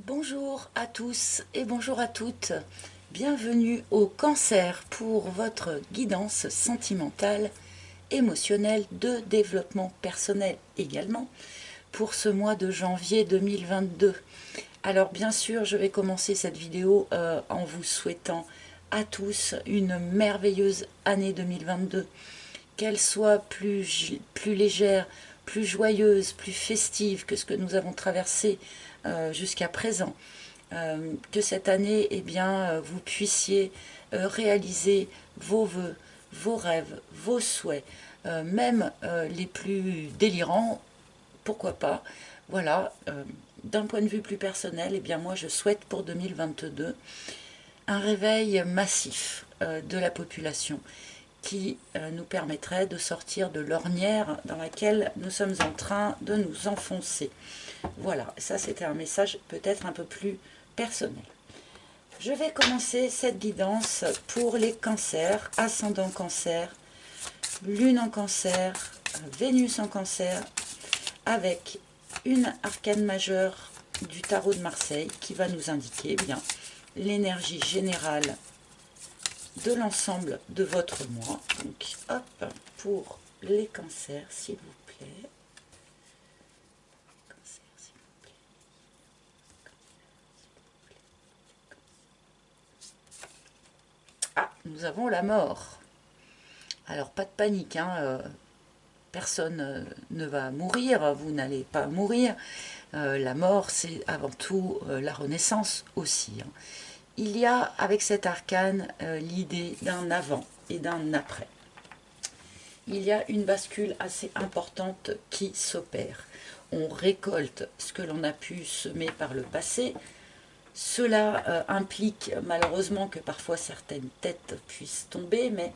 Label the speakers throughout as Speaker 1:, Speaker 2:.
Speaker 1: Bonjour à tous et bonjour à toutes. Bienvenue au Cancer pour votre guidance sentimentale, émotionnelle, de développement personnel également pour ce mois de janvier 2022. Alors bien sûr, je vais commencer cette vidéo en vous souhaitant à tous une merveilleuse année 2022, qu'elle soit plus légère, plus joyeuse, plus festive que ce que nous avons traversé jusqu'à présent. Que cette année, eh bien, vous puissiez réaliser vos vœux, vos rêves, vos souhaits, même les plus délirants, pourquoi pas. Voilà, d'un point de vue plus personnel, eh bien, moi, je souhaite pour 2022 un réveil massif de la population qui nous permettrait de sortir de l'ornière dans laquelle nous sommes en train de nous enfoncer. Voilà, ça c'était un message peut-être un peu plus personnel. Je vais commencer cette guidance pour les cancers, ascendant cancer, lune en cancer, Vénus en cancer, avec une arcane majeure du tarot de Marseille qui va nous indiquer bien l'énergie générale de l'ensemble de votre mois. Donc hop, pour les cancers, s'il vous plaît. Ah, nous avons la mort. Alors pas de panique, hein, personne ne va mourir, vous n'allez pas mourir. La mort, c'est avant tout la renaissance aussi, hein. Il y a avec cet arcane l'idée d'un avant et d'un après. Il y a une bascule assez importante qui s'opère. On récolte ce que l'on a pu semer par le passé. Cela implique malheureusement que parfois certaines têtes puissent tomber, mais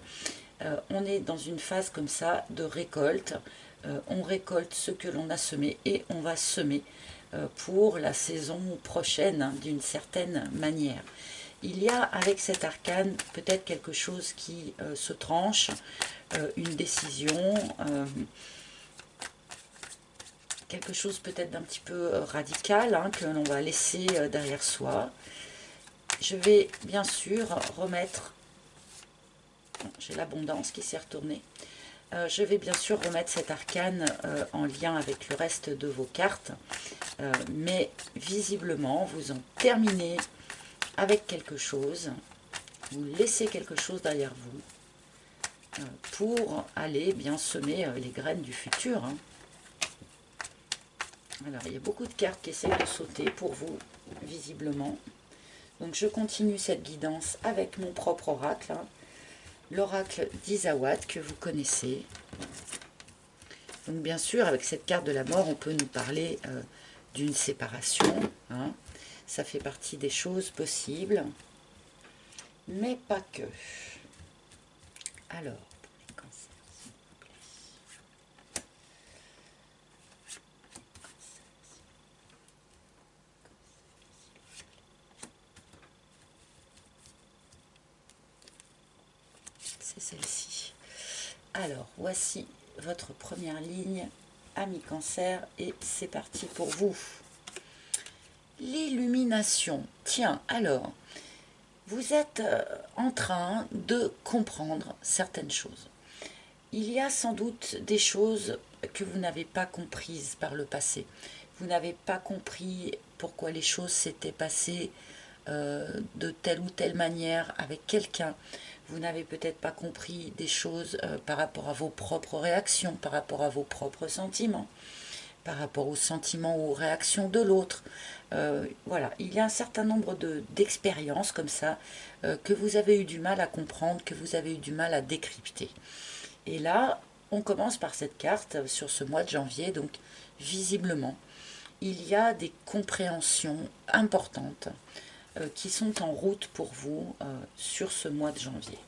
Speaker 1: on est dans une phase comme ça de récolte. On récolte ce que l'on a semé et on va semer pour la saison prochaine, hein, d'une certaine manière. Il y a avec cet arcane peut-être quelque chose qui se tranche, une décision, quelque chose peut-être d'un petit peu radical, hein, que l'on va laisser derrière soi. Je vais bien sûr remettre, j'ai l'abondance qui s'est retournée, je vais bien sûr remettre cet arcane en lien avec le reste de vos cartes, mais visiblement vous en terminez avec quelque chose, vous laissez quelque chose derrière vous pour aller bien semer les graines du futur, hein. Alors il y a beaucoup de cartes qui essaient de sauter pour vous, visiblement. Donc je continue cette guidance avec mon propre oracle, hein, l'oracle d'Isawat que vous connaissez. Donc bien sûr, avec cette carte de la mort, on peut nous parler d'une séparation, hein. Ça fait partie des choses possibles, mais pas que. Alors, pour les cancers, s'il vous plaît. C'est celle-ci. Alors, voici votre première ligne, ami cancer, et c'est parti pour vous. L'illumination. Tiens, alors, vous êtes en train de comprendre certaines choses. Il y a sans doute des choses que vous n'avez pas comprises par le passé. Vous n'avez pas compris pourquoi les choses s'étaient passées de telle ou telle manière avec quelqu'un. Vous n'avez peut-être pas compris des choses par rapport à vos propres réactions, par rapport à vos propres sentiments, par rapport aux sentiments ou aux réactions de l'autre. Voilà, il y a un certain nombre d'expériences comme ça que vous avez eu du mal à comprendre, que vous avez eu du mal à décrypter. Et là, on commence par cette carte sur ce mois de janvier, donc visiblement, il y a des compréhensions importantes qui sont en route pour vous sur ce mois de janvier.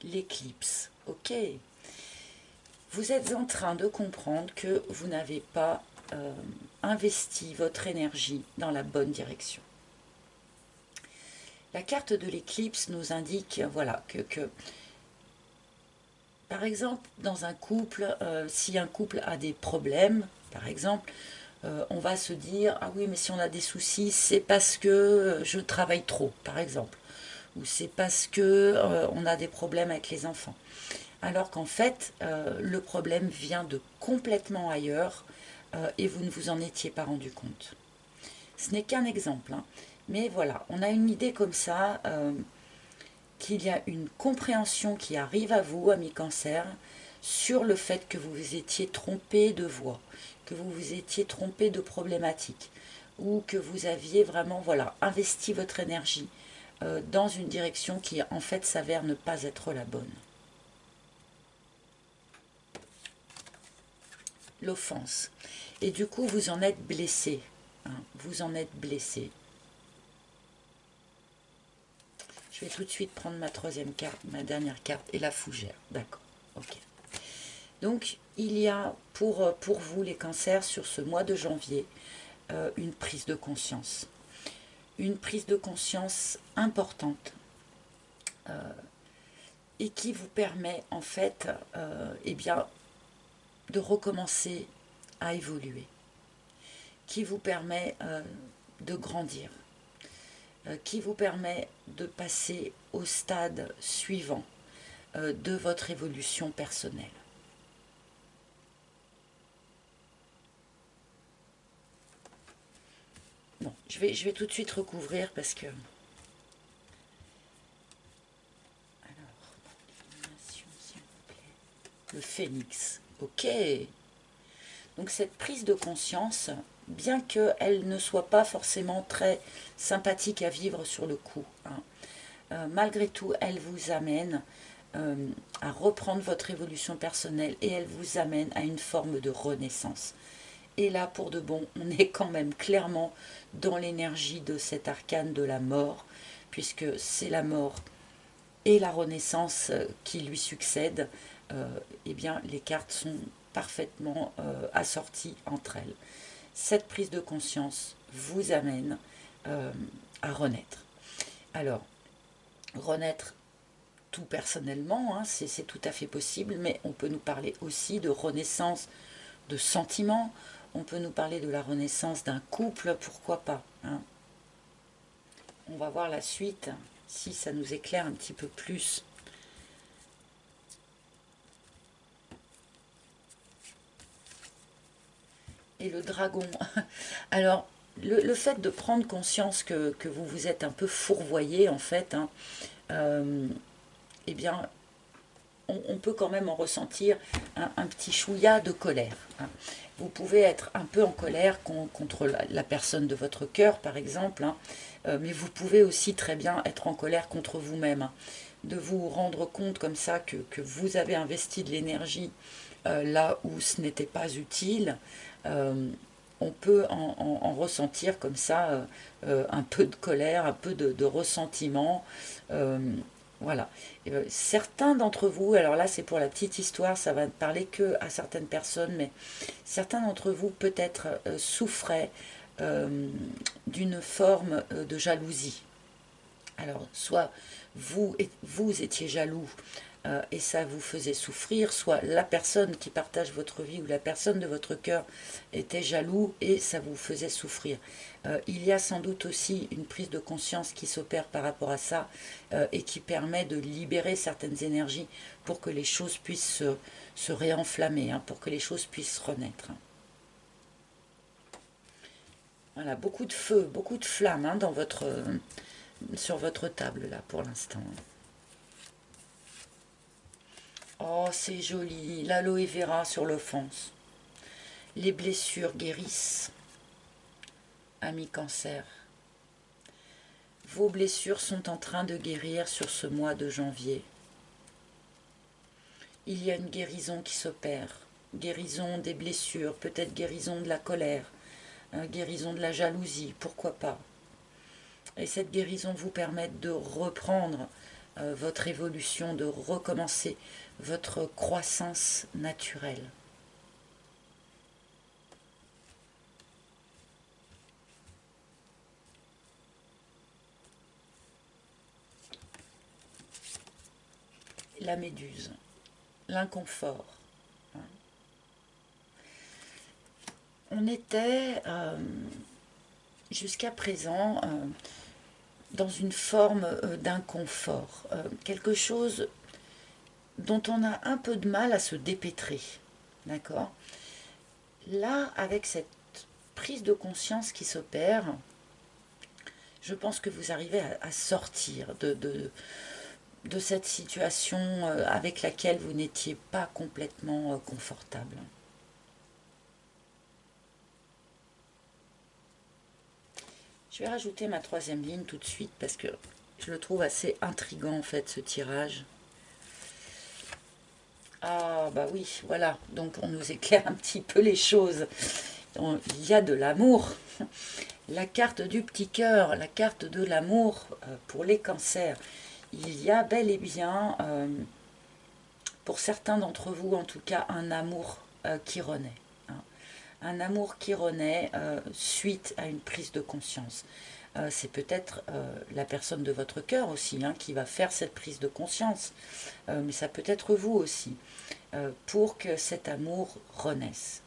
Speaker 1: L'éclipse, ok. Vous êtes en train de comprendre que vous n'avez pas investi votre énergie dans la bonne direction. La carte de l'éclipse nous indique voilà, que par exemple, dans un couple, si un couple a des problèmes, par exemple, On va se dire, ah oui, mais si on a des soucis, c'est parce que je travaille trop, par exemple, ou c'est parce que on a des problèmes avec les enfants. Alors qu'en fait, le problème vient de complètement ailleurs et vous ne vous en étiez pas rendu compte. Ce n'est qu'un exemple, hein. Mais voilà, on a une idée comme ça, qu'il y a une compréhension qui arrive à vous, amis cancer, sur le fait que vous vous étiez trompé de voie, que vous vous étiez trompé de problématique, ou que vous aviez vraiment voilà, investi votre énergie dans une direction qui en fait s'avère ne pas être la bonne. L'offense. Et du coup, vous en êtes blessé, hein, vous en êtes blessé. Je vais tout de suite prendre ma troisième carte, ma dernière carte, et la fougère. D'accord, ok. Donc, il y a pour vous, les cancers, sur ce mois de janvier, une prise de conscience. Une prise de conscience importante et qui vous permet, en fait, eh bien, de recommencer à évoluer, qui vous permet de grandir, qui vous permet de passer au stade suivant de votre évolution personnelle. Bon, je vais tout de suite recouvrir parce que... Alors, s'il vous plaît. Le phénix, ok. Donc cette prise de conscience, bien qu'elle ne soit pas forcément très sympathique à vivre sur le coup, hein, malgré tout, elle vous amène à reprendre votre évolution personnelle et elle vous amène à une forme de renaissance. Et là, pour de bon, on est quand même clairement dans l'énergie de cet arcane de la mort, puisque c'est la mort et la renaissance qui lui succèdent. Eh bien, les cartes sont parfaitement assorties entre elles. Cette prise de conscience vous amène à renaître. Alors, renaître tout personnellement, hein, c'est tout à fait possible, mais on peut nous parler aussi de renaissance de sentiments, on peut nous parler de la renaissance d'un couple, pourquoi pas, hein. On va voir la suite, si ça nous éclaire un petit peu plus. Et le dragon. Alors, le fait de prendre conscience que vous vous êtes un peu fourvoyé, en fait, hein, eh bien, on peut quand même en ressentir un petit chouïa de colère, hein. Vous pouvez être un peu en colère contre la personne de votre cœur, par exemple, hein, mais vous pouvez aussi très bien être en colère contre vous-même, hein, de vous rendre compte comme ça que vous avez investi de l'énergie là où ce n'était pas utile. On peut en ressentir comme ça un peu de colère, un peu de ressentiment. Euh, voilà. Certains d'entre vous, alors là c'est pour la petite histoire, ça va ne parler que à certaines personnes, mais certains d'entre vous peut-être souffraient d'une forme de jalousie. Alors, soit vous étiez jaloux et ça vous faisait souffrir, soit la personne qui partage votre vie ou la personne de votre cœur était jaloux et ça vous faisait souffrir. Il y a sans doute aussi une prise de conscience qui s'opère par rapport à ça et qui permet de libérer certaines énergies pour que les choses puissent se réenflammer, hein, pour que les choses puissent renaître. Voilà, beaucoup de feu, beaucoup de flammes, hein, sur votre table là pour l'instant. Oh, c'est joli, l'aloe vera sur l'offense. Les blessures guérissent, ami cancer. Vos blessures sont en train de guérir sur ce mois de janvier. Il y a une guérison qui s'opère. Guérison des blessures, peut-être guérison de la colère, guérison de la jalousie, pourquoi pas. Et cette guérison vous permet de reprendre votre évolution, de recommencer votre croissance naturelle. La méduse, l'inconfort. on était jusqu'à présent dans une forme d'inconfort, quelque chose dont on a un peu de mal à se dépêtrer, d'accord? Là, avec cette prise de conscience qui s'opère, je pense que vous arrivez à sortir de cette situation avec laquelle vous n'étiez pas complètement confortable. Je vais rajouter ma troisième ligne tout de suite parce que je le trouve assez intriguant en fait ce tirage. Ah bah oui, voilà, donc on nous éclaire un petit peu les choses. Il y a de l'amour. La carte du petit cœur, la carte de l'amour pour les cancers. Il y a bel et bien, pour certains d'entre vous en tout cas, un amour qui renaît. Hein. Un amour qui renaît suite à une prise de conscience. C'est peut-être la personne de votre cœur aussi hein, qui va faire cette prise de conscience. Mais ça peut être vous aussi, pour que cet amour renaisse.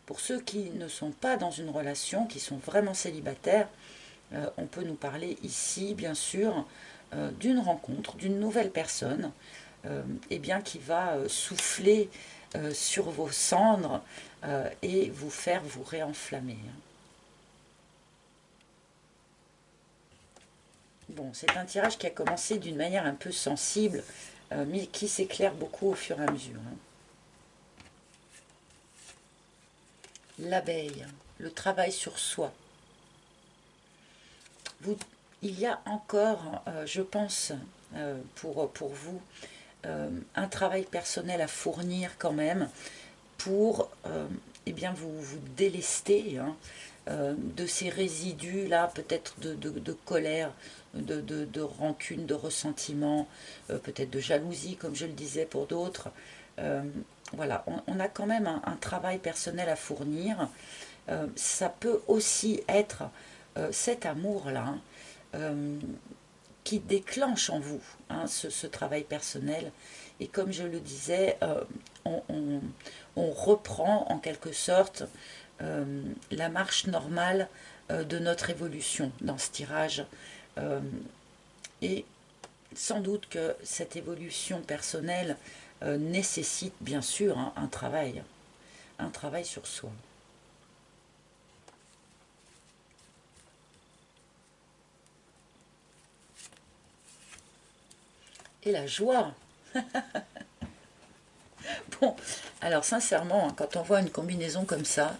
Speaker 1: Pour ceux qui ne sont pas dans une relation, qui sont vraiment célibataires, on peut nous parler ici, bien sûr, d'une rencontre, d'une nouvelle personne, eh bien, qui va souffler sur vos cendres et vous faire vous réenflammer. Bon, c'est un tirage qui a commencé d'une manière un peu sensible, mais qui s'éclaire beaucoup au fur et à mesure. L'abeille, le travail sur soi. Il y a encore, je pense, pour vous, un travail personnel à fournir quand même pour eh bien vous délester hein, de ces résidus là, peut-être de colère, de rancune, de ressentiment, peut-être de jalousie, comme je le disais pour d'autres. Voilà, on a quand même un travail personnel à fournir. Ça peut aussi être cet amour-là qui déclenche en vous hein, ce travail personnel. Et comme je le disais, on reprend en quelque sorte la marche normale de notre évolution dans ce tirage. Et sans doute que cette évolution personnelle nécessite bien sûr hein, un travail sur soi. Et la joie. Bon, alors sincèrement, hein, quand on voit une combinaison comme ça,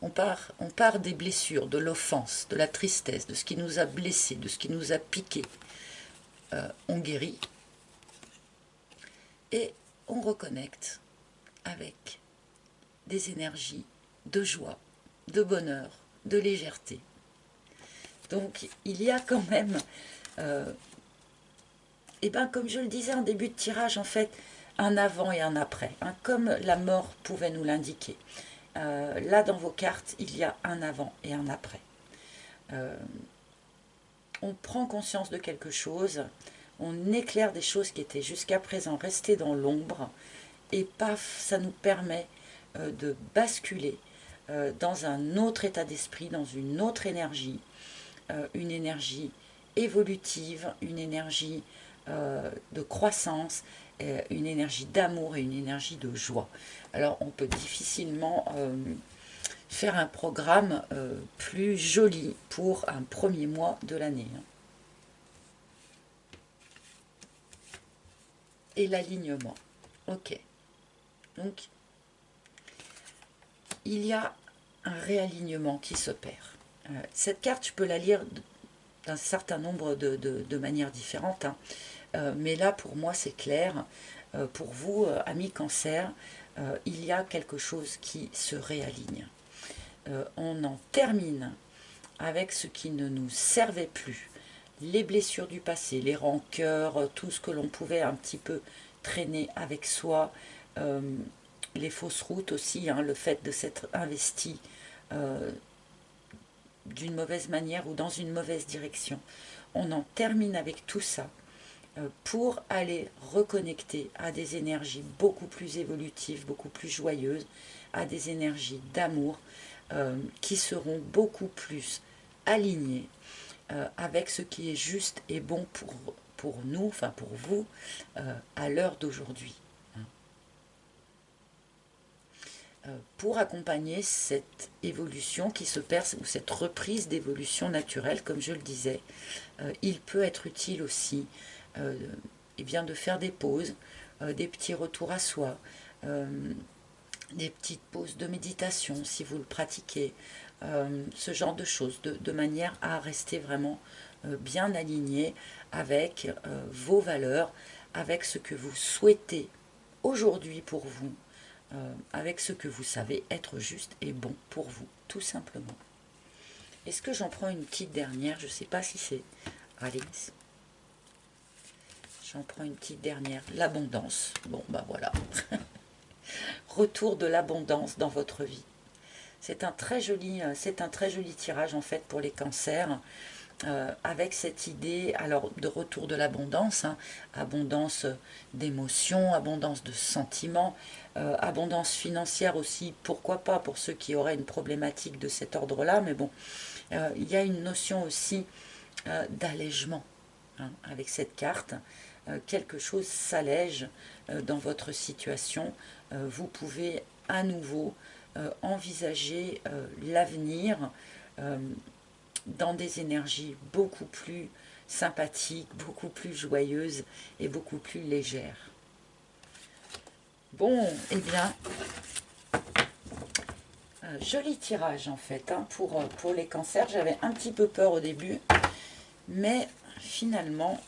Speaker 1: on part des blessures, de l'offense, de la tristesse, de ce qui nous a blessés, de ce qui nous a piqué. On guérit et on reconnecte avec des énergies de joie, de bonheur, de légèreté. Donc il y a quand même, et ben comme je le disais en début de tirage, en fait, un avant et un après, hein, comme la mort pouvait nous l'indiquer. Là, dans vos cartes, il y a un avant et un après. On prend conscience de quelque chose, on éclaire des choses qui étaient jusqu'à présent restées dans l'ombre, et paf, ça nous permet de basculer dans un autre état d'esprit, dans une autre énergie, une énergie évolutive, une énergie de croissance, une énergie d'amour et une énergie de joie. Alors on peut difficilement faire un programme plus joli pour un premier mois de l'année. Et l'alignement. Ok. Donc, il y a un réalignement qui s'opère. Cette carte, je peux la lire d'un certain nombre de manières différentes. Hein. Mais là, pour moi, c'est clair. Pour vous, amis cancer, il y a quelque chose qui se réaligne. On en termine avec ce qui ne nous servait plus. Les blessures du passé, les rancœurs, tout ce que l'on pouvait un petit peu traîner avec soi, les fausses routes aussi, hein, le fait de s'être investi d'une mauvaise manière ou dans une mauvaise direction. On en termine avec tout ça pour aller reconnecter à des énergies beaucoup plus évolutives, beaucoup plus joyeuses, à des énergies d'amour qui seront beaucoup plus alignées avec ce qui est juste et bon pour nous, enfin pour vous, à l'heure d'aujourd'hui. Pour accompagner cette évolution qui se perce, ou cette reprise d'évolution naturelle, comme je le disais, il peut être utile aussi eh bien de faire des pauses, des petits retours à soi, des petites pauses de méditation si vous le pratiquez, ce genre de choses, de manière à rester vraiment bien aligné avec vos valeurs, avec ce que vous souhaitez aujourd'hui pour vous, avec ce que vous savez être juste et bon pour vous, tout simplement. Est-ce que j'en prends une petite dernière? Je ne sais pas si c'est... Allez, j'en prends une petite dernière. L'abondance. Bon, bah voilà. Retour de l'abondance dans votre vie. C'est un très joli tirage en fait pour les cancers. Avec cette idée alors de retour de l'abondance, hein, abondance d'émotions, abondance de sentiments, abondance financière aussi, pourquoi pas pour ceux qui auraient une problématique de cet ordre-là, mais bon, il y a une notion aussi d'allègement hein, avec cette carte. Quelque chose s'allège dans votre situation, vous pouvez à nouveau envisager l'avenir dans des énergies beaucoup plus sympathiques, beaucoup plus joyeuses et beaucoup plus légères. Bon, eh bien, joli tirage en fait hein, pour les cancers. J'avais un petit peu peur au début, mais finalement...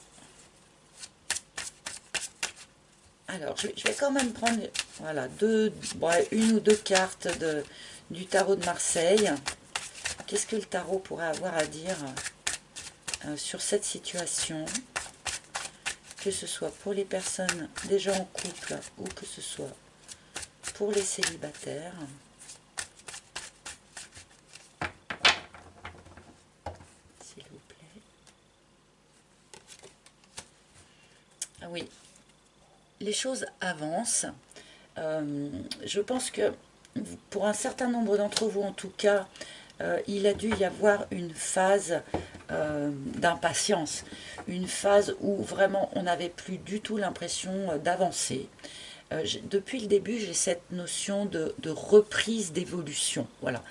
Speaker 1: Alors, je vais quand même prendre voilà, une ou deux cartes du tarot de Marseille. Qu'est-ce que le tarot pourrait avoir à dire sur cette situation, que ce soit pour les personnes déjà en couple ou que ce soit pour les célibataires. S'il vous plaît. Ah oui, les choses avancent. Je pense que pour un certain nombre d'entre vous en tout cas, il a dû y avoir une phase d'impatience, une phase où vraiment on n'avait plus du tout l'impression d'avancer. Depuis le début, j'ai cette notion de reprise d'évolution. Voilà.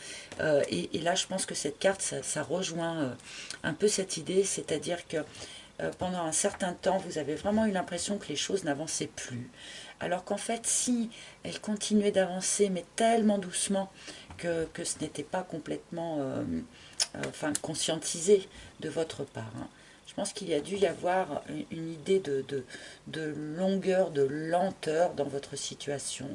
Speaker 1: Et là, je pense que cette carte, ça rejoint un peu cette idée, c'est-à-dire que pendant un certain temps, vous avez vraiment eu l'impression que les choses n'avançaient plus. Alors qu'en fait, si elles continuaient d'avancer, mais tellement doucement, que ce n'était pas complètement conscientisé de votre part. Hein. Je pense qu'il y a dû y avoir une idée de longueur, de lenteur dans votre situation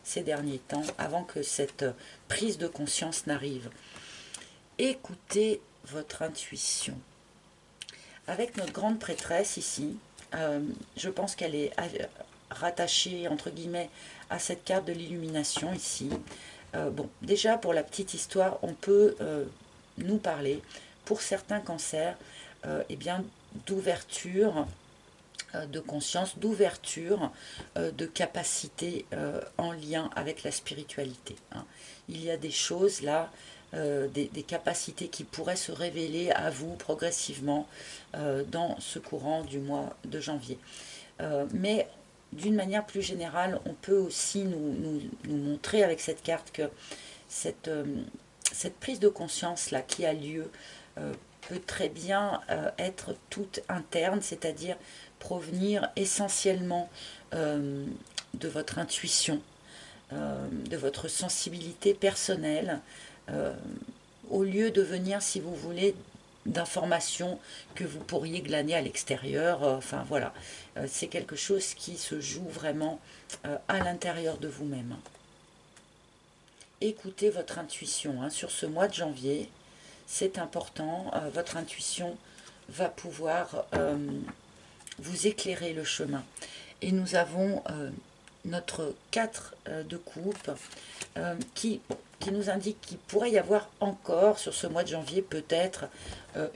Speaker 1: ces derniers temps, avant que cette prise de conscience n'arrive. Écoutez votre intuition. Avec notre grande prêtresse ici, je pense qu'elle est rattachée, entre guillemets, à cette carte de l'illumination ici. Bon, déjà pour la petite histoire, on peut nous parler, pour certains cancers, eh bien, d'ouverture de conscience, d'ouverture de capacité en lien avec la spiritualité. Hein. Il y a des choses là, des capacités qui pourraient se révéler à vous progressivement dans ce courant du mois de janvier. Mais d'une manière plus générale, on peut aussi nous montrer avec cette carte que cette prise de conscience là qui a lieu peut très bien être toute interne, c'est-à-dire provenir essentiellement de votre intuition, de votre sensibilité personnelle, au lieu de venir, si vous voulez, d'informations que vous pourriez glaner à l'extérieur. Enfin voilà, c'est quelque chose qui se joue vraiment à l'intérieur de vous-même. Écoutez votre intuition hein, sur ce mois de janvier, c'est important, votre intuition va pouvoir vous éclairer le chemin. Et nous avons notre 4 de coupe qui nous indique qu'il pourrait y avoir encore sur ce mois de janvier peut-être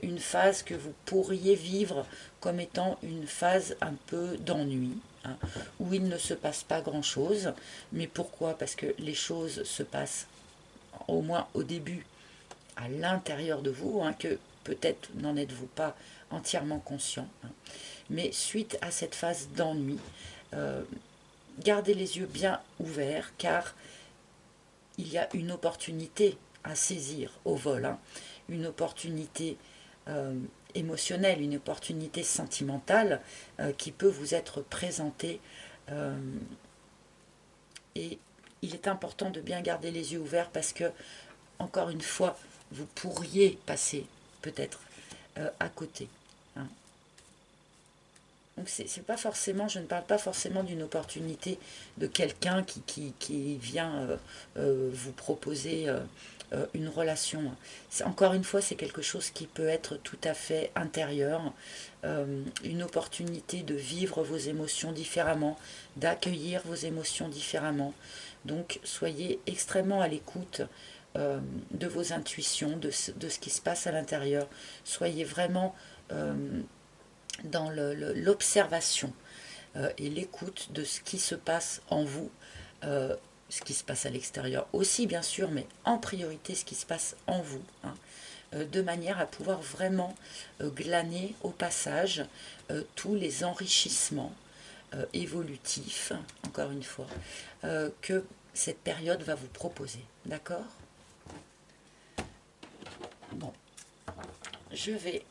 Speaker 1: une phase que vous pourriez vivre comme étant une phase un peu d'ennui. hein, où il ne se passe pas grand-chose. Mais pourquoi? Parce que les choses se passent, au moins au début, à l'intérieur de vous, hein, que peut-être n'en êtes-vous pas entièrement conscient. Hein. Mais suite à cette phase d'ennui, gardez les yeux bien ouverts, car il y a une opportunité à saisir au vol, hein, une opportunité émotionnelle, une opportunité sentimentale qui peut vous être présentée. Et il est important de bien garder les yeux ouverts parce que, encore une fois, vous pourriez passer peut-être à côté. Hein. Donc c'est pas forcément, je ne parle pas forcément d'une opportunité de quelqu'un qui vient vous proposer une relation. Encore une fois, c'est quelque chose qui peut être tout à fait intérieur, une opportunité de vivre vos émotions différemment, d'accueillir vos émotions différemment. Donc soyez extrêmement à l'écoute de vos intuitions, de ce qui se passe à l'intérieur. Soyez vraiment dans l'observation et l'écoute de ce qui se passe en vous, ce qui se passe à l'extérieur aussi bien sûr, mais en priorité ce qui se passe en vous, hein, de manière à pouvoir vraiment glaner au passage tous les enrichissements évolutifs, encore une fois, que cette période va vous proposer. D'accord? Bon, je vais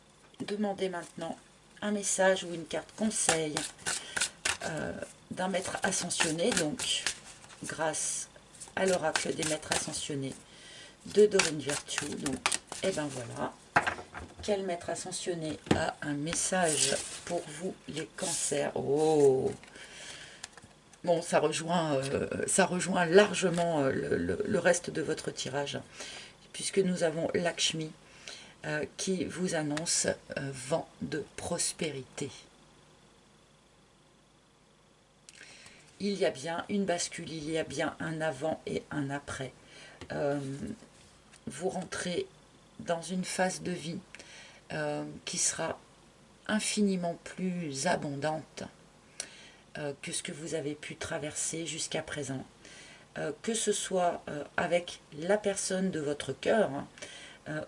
Speaker 1: demander maintenant un message ou une carte conseil d'un maître ascensionné, donc grâce à l'oracle des maîtres ascensionnés de Dorine Virtue. Donc, et ben voilà, quel maître ascensionné a un message pour vous les cancers? Oh, bon, ça rejoint largement le reste de votre tirage, puisque nous avons Lakshmi qui vous annonce vent de prospérité. Il y a bien une bascule, il y a bien un avant et un après. Vous rentrez dans une phase de vie qui sera infiniment plus abondante que ce que vous avez pu traverser jusqu'à présent. Que ce soit avec la personne de votre cœur, hein,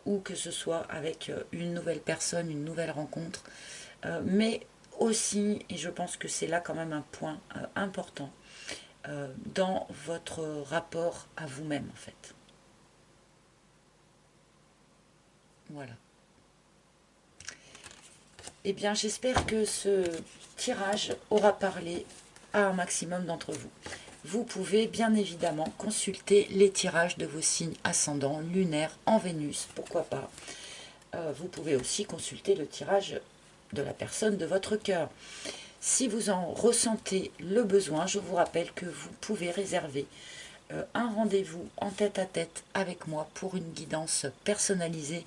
Speaker 1: ou que ce soit avec une nouvelle personne, une nouvelle rencontre, mais aussi, et je pense que c'est là quand même un point important, dans votre rapport à vous-même en fait. Voilà. Eh bien, j'espère que ce tirage aura parlé à un maximum d'entre vous. Vous pouvez bien évidemment consulter les tirages de vos signes ascendants, lunaires, en Vénus, pourquoi pas. Vous pouvez aussi consulter le tirage de la personne de votre cœur. Si vous en ressentez le besoin, je vous rappelle que vous pouvez réserver un rendez-vous en tête-à-tête avec moi pour une guidance personnalisée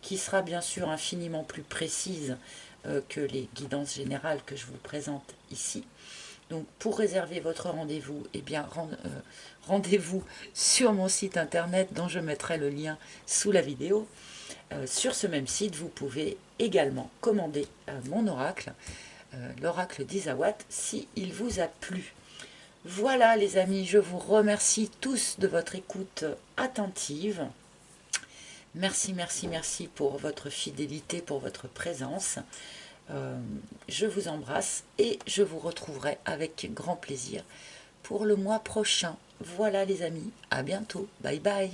Speaker 1: qui sera bien sûr infiniment plus précise que les guidances générales que je vous présente ici. Donc pour réserver votre rendez-vous, eh bien rendez-vous sur mon site internet dont je mettrai le lien sous la vidéo. Sur ce même site, vous pouvez également commander mon oracle, l'oracle d'Isawat, s'il vous a plu. Voilà les amis, je vous remercie tous de votre écoute attentive. Merci, merci, merci pour votre fidélité, pour votre présence. Je vous embrasse et je vous retrouverai avec grand plaisir pour le mois prochain. Voilà les amis, à bientôt, bye bye.